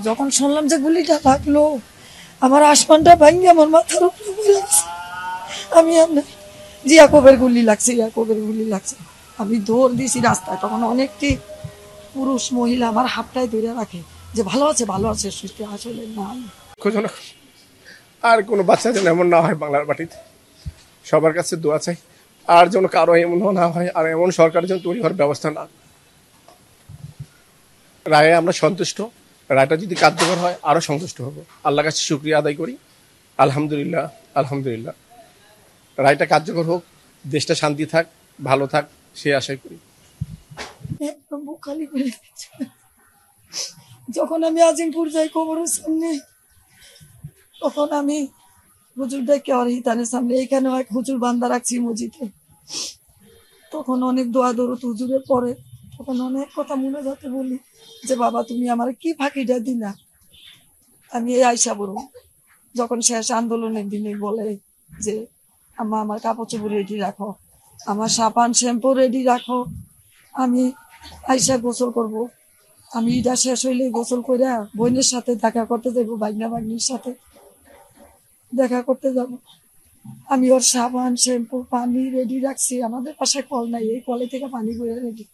যখন শুনলাম যে গুলিটা লাগলো, আমার আসমানটা ভাঙে আমার মাথার উপরে পড়ে গেছে। আমি আপনার ইয়াকুবের গুলি লাগছে, ইয়াকুবের গুলি লাগছে। আমি দৌড় দিয়েছি রাস্তায়, তখন অনেকটি পুরুষ মহিলা আমার হাতটায় ধরে রাখে যে ভালো আছে, ভালো আছে। সুস্থ আসলে নাই। দুঃখজনক। আর কোনো বাচ্চা যেন এমন না হয় বাংলার মাটিতে, সবার কাছে দোয়া চাই। আর যেন কারো এমন না হয়, আর এমন সরকারের জন্য তৈরি হওয়ার ব্যবস্থা না। রায়ে আমরা সন্তুষ্ট, রায়টা যদি কার্যকর হয় আরো সন্তুষ্ট হব। আল্লাহর কাছে শুকরিয়া আদায় করি। আলহামদুলিল্লাহ, আলহামদুলিল্লাহ। রায়টা কার্যকর হোক, দেশটা শান্তি থাক, ভালো থাক, সে আশাই করি। একদম বুক খালি করে দিচ্ছে। যখন আমি আজিমপুর যাই কবরের সামনে, তখন আমি হুজুর ডেকে আর হিতানের সামনে, এইখানে এক হুজুর বান্দা রাখছি মসজিদে। তখন অনেক দোয়া দরুদ হুজুরের পরে, তখন অনেক কথা মনে যাতে বলি যে বাবা তুমি আমার কি ফাঁকিটা দিলা। আমি এই আয়সা বড় যখন শেষ আন্দোলনের দিনে বলে যে আমার কাপড় চোপড় রেডি রাখো, আমার সাবান শ্যাম্পু রেডি রাখো, আমি আয়সা গোসল করব। আমি এটা শেষ হইলে গোসল করে বোনের সাথে দেখা করতে যাবো, বাগনা বাগনির সাথে দেখা করতে যাব। আমি ওর সাবান শ্যাম্পু পানি রেডি রাখছি। আমাদের পাশে কল নাই, এই কলে থেকে পানি করে রেডি।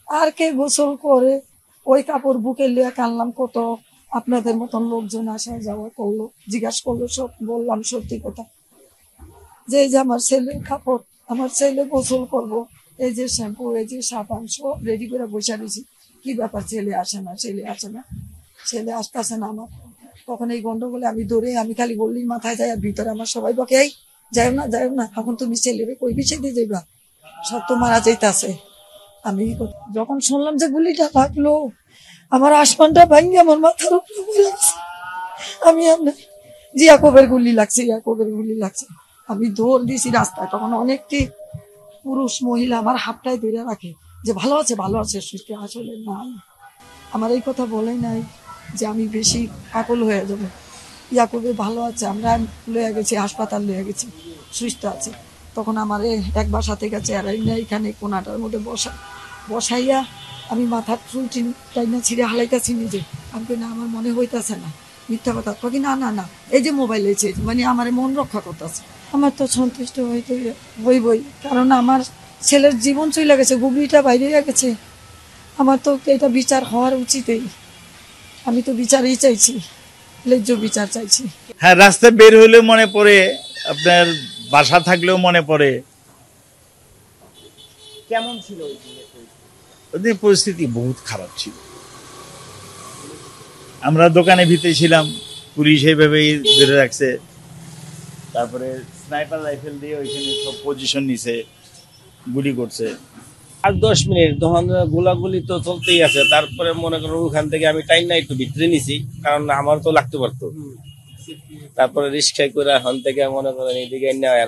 আর কে গোসল করে ওই কাপড় বুকে লিয়ে কানলাম। কত আপনাদের মতন লোকজন আসা যাওয়া করলো, জিজ্ঞাসা করলো, সব বললাম সত্যি কথা। যে এই যে আমার ছেলের কাপড়, আমার ছেলে গোসল করব, এই যে শ্যাম্পু, এই যে সাবান সব রেডি করে বসে দিয়েছি। কি ব্যাপার, ছেলে আসে না, ছেলে আসে না, ছেলে আসতেছে না আমার। তখন এই গন্ডগোলে আমি দৌড়ে, আমি খালি বললি মাথায় যাই, আর ভিতরে আমার সবাই বকে এই যাও না, যাও না, এখন তুমি ছেলেরে কই বিষয় দিয়ে যাইবা, সব তো মারা যাইতাছে। আমি যখন শুনলাম যে গুলিটা লাগলো, আমার আসমানটা ভাঙে আমার মাথার উপরে পড়ে গেছে। আমি আপনার ইয়াকুবের গুলি লাগছে, ইয়াকুবের গুলি লাগছে। আমি দৌড় দিয়েছি রাস্তায়, তখন অনেকটি পুরুষ মহিলা আমার হাতটায় ধরে রাখে যে ভালো আছে, ভালো আছে। সুস্থ আসলে নাই। আমার এই কথা বলে নাই যে আমি বেশি পাগল হয়ে যাব। ইয়াকুবে ভালো আছে, আমরা লয়ে গেছি হাসপাতাল, লয়ে গেছি, সুস্থ আছে। তখন আমার এক বাসা থেকে চেয়ারাই না এখানে কোনাটার মধ্যে বসাইয়া আমি মাথার চুল টাইনা ছিঁড়ে হালাইতেছি নিজে। আমি না, আমার মনে হইতেছে না, মিথ্যা কথা কি না, না না, এই যে মোবাইল হয়েছে, মানে আমার মন রক্ষা করতেছে। আমার তো সন্তুষ্ট হইতে হইবই, কারণ আমার ছেলের জীবন চলে গেছে, গুগলিটা বাইরে গেছে। আমার তো এটা বিচার হওয়ার উচিতই। আমি তো বিচারই চাইছি, ন্যায্য বিচার চাইছি। হ্যাঁ, রাস্তায় বের হইলেও মনে পড়ে, আপনার বাসা থাকলেও মনে পড়ে। কেমন ছিল ওদের পরিস্থিতি বহুত খারাপ ছিল। আমরা দোকানে ভিতরে ছিলাম, পুলিশ এইভাবেই ধরে রাখছে। তারপরে স্নাইপার রাইফেল দিয়ে ওইখানে সব পজিশন নিছে, গুলি করছে। 8-10 মিনিট তখন গোলাগুলি তো চলতেই আছে। তারপরে মনে করেন ওখান থেকে আমি টাইম না একটু ভিতরে নিছি, কারণ আমার তো লাগতে পারতো। তারপরে রিক্সায় করে এখন থেকে মনে করেন এদিকে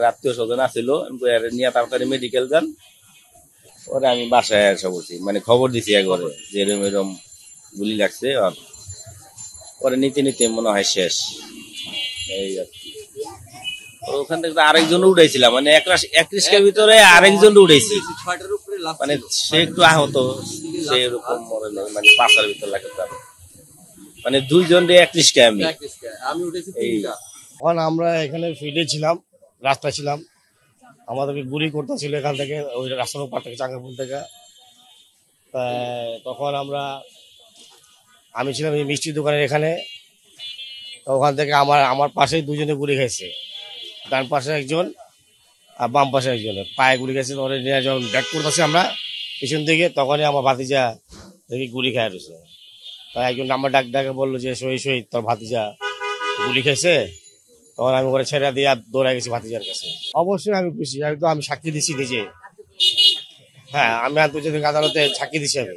আত্মীয় স্বজন আসছিল, নিয়ে তাড়াতাড়ি মেডিকেল যান। পরে আমি বাসায় এসে বলছি, মানে খবর দিছি একবারে যে এরম এরম গুলি লাগছে। আর পরে নিতে নিতে মনে হয় শেষ। এই আর কি। ওখান থেকে তো আরেকজন উঠাইছিলাম, মানে এক রিক্সার ভিতরে আরেকজন উঠাইছি, মানে সে একটু আহত, সে এরকম মরে নাই, মানে পাশার ভিতর লাগে তার, মানে দুইজন এক রিক্সায় আমি উঠেছি। তখন আমরা এখানে ফিল্ডে ছিলাম, রাস্তায় ছিলাম, আমাদেরকে গুলি করতেছিল এখান থেকে, ওই রাস্তার উপর থেকে, চাঙ্গাপুর থেকে। তখন আমি ছিলাম এই মিষ্টি দোকানের এখানে। তো ওখান থেকে আমার পাশেই দুজনে গুলি খাইছে, ডান পাশে একজন আর বাম পাশে একজনের পায়ে গুলি খাইছে। ওরা নিয়ে যখন ব্যাক করতেছি আমরা পিছন দিকে, তখনই আমার ভাতিজা দেখি গুলি খাই রয়েছে। তাই একজন আমার ডাকে বললো যে শহীদ তোর ভাতিজা গুলি খাইছে। তখন আমি ওরা ছেড়ে দিয়ে দৌড়ে গেছি ভাতিজার কাছে। অবশ্যই আমি খুশি, আমি সাক্ষী দিছি নিজে। হ্যাঁ, আমি আন্তর্জাতিক আদালতে সাক্ষী দিছি আমি।